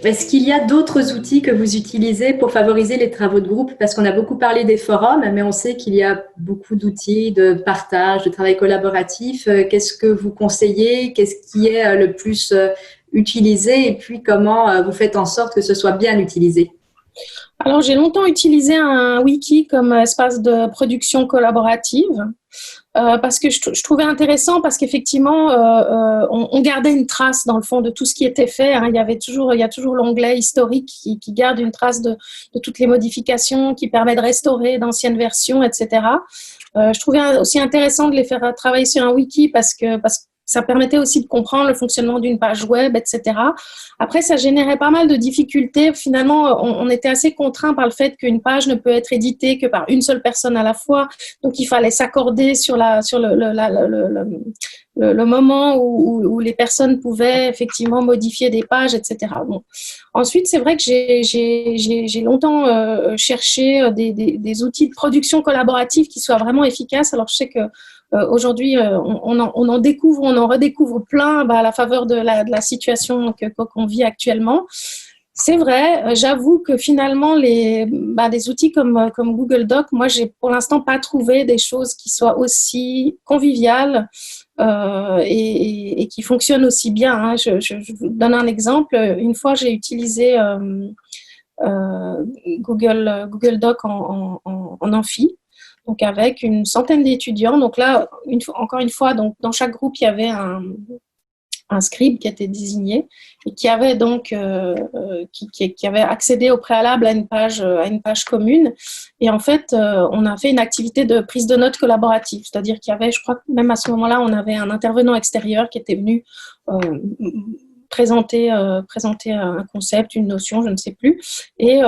Est-ce qu'il y a d'autres outils que vous utilisez pour favoriser les travaux de groupe? Parce qu'on a beaucoup parlé des forums, mais on sait qu'il y a beaucoup d'outils de partage, de travail collaboratif. Qu'est-ce que vous conseillez? Qu'est-ce qui est le plus utilisé? Et puis, comment vous faites en sorte que ce soit bien utilisé? Alors, j'ai longtemps utilisé un wiki comme espace de production collaborative. Parce que je trouvais intéressant parce qu'effectivement on gardait une trace dans le fond de tout ce qui était fait, hein. Il y a toujours l'onglet historique qui garde une trace de toutes les modifications, qui permet de restaurer d'anciennes versions, etc. Je trouvais aussi intéressant de les faire travailler sur un wiki parce que ça permettait aussi de comprendre le fonctionnement d'une page web, etc. Après, ça générait pas mal de difficultés. Finalement, on était assez contraint par le fait qu'une page ne peut être éditée que par une seule personne à la fois. Donc, il fallait s'accorder sur le moment où les personnes pouvaient effectivement modifier des pages, etc. Bon. Ensuite, c'est vrai que j'ai longtemps cherché des outils de production collaborative qui soient vraiment efficaces. Alors, je sais que aujourd'hui, on en découvre, on en redécouvre plein à la faveur de la situation qu'on vit actuellement. C'est vrai, j'avoue que finalement, des outils comme Google Doc, moi, j'ai pour l'instant pas trouvé des choses qui soient aussi conviviales et qui fonctionnent aussi bien, hein. Je vous donne un exemple. Une fois, j'ai utilisé Google Doc en amphi, donc avec une centaine d'étudiants. Donc là, encore une fois, donc dans chaque groupe, il y avait un scribe qui était désigné et qui avait donc qui avait accédé au préalable à une page commune. Et en fait, on a fait une activité de prise de notes collaborative, c'est-à-dire qu'il y avait, je crois que même à ce moment-là, on avait un intervenant extérieur qui était venu présenter un concept, une notion, je ne sais plus. Et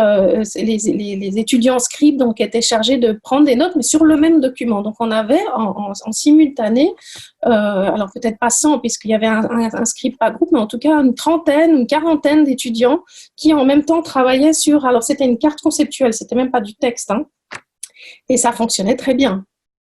les étudiants scribes donc étaient chargés de prendre des notes, mais sur le même document. Donc on avait en simultané, alors peut-être pas 100 puisqu'il y avait un scribe par groupe, mais en tout cas une trentaine, une quarantaine d'étudiants qui en même temps travaillaient sur. Alors c'était une carte conceptuelle, c'était même pas du texte, hein, et ça fonctionnait très bien.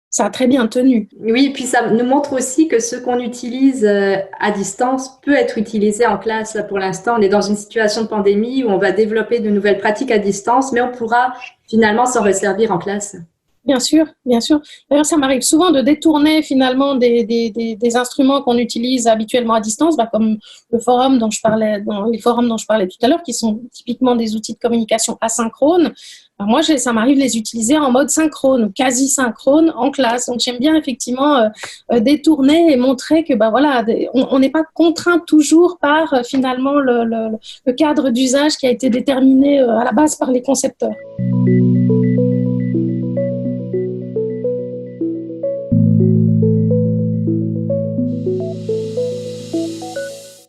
Ça a très bien tenu. Oui, et puis ça nous montre aussi que ce qu'on utilise à distance peut être utilisé en classe. Là, pour l'instant, on est dans une situation de pandémie où on va développer de nouvelles pratiques à distance, mais on pourra finalement s'en resservir en classe. Bien sûr, bien sûr. D'ailleurs, ça m'arrive souvent de détourner finalement des instruments qu'on utilise habituellement à distance, comme le forum dont je parlais, les forums dont je parlais tout à l'heure, qui sont typiquement des outils de communication asynchrone. Moi, ça m'arrive de les utiliser en mode synchrone ou quasi synchrone en classe. Donc, j'aime bien effectivement détourner et montrer que voilà, on n'est pas contraint toujours par finalement le cadre d'usage qui a été déterminé à la base par les concepteurs.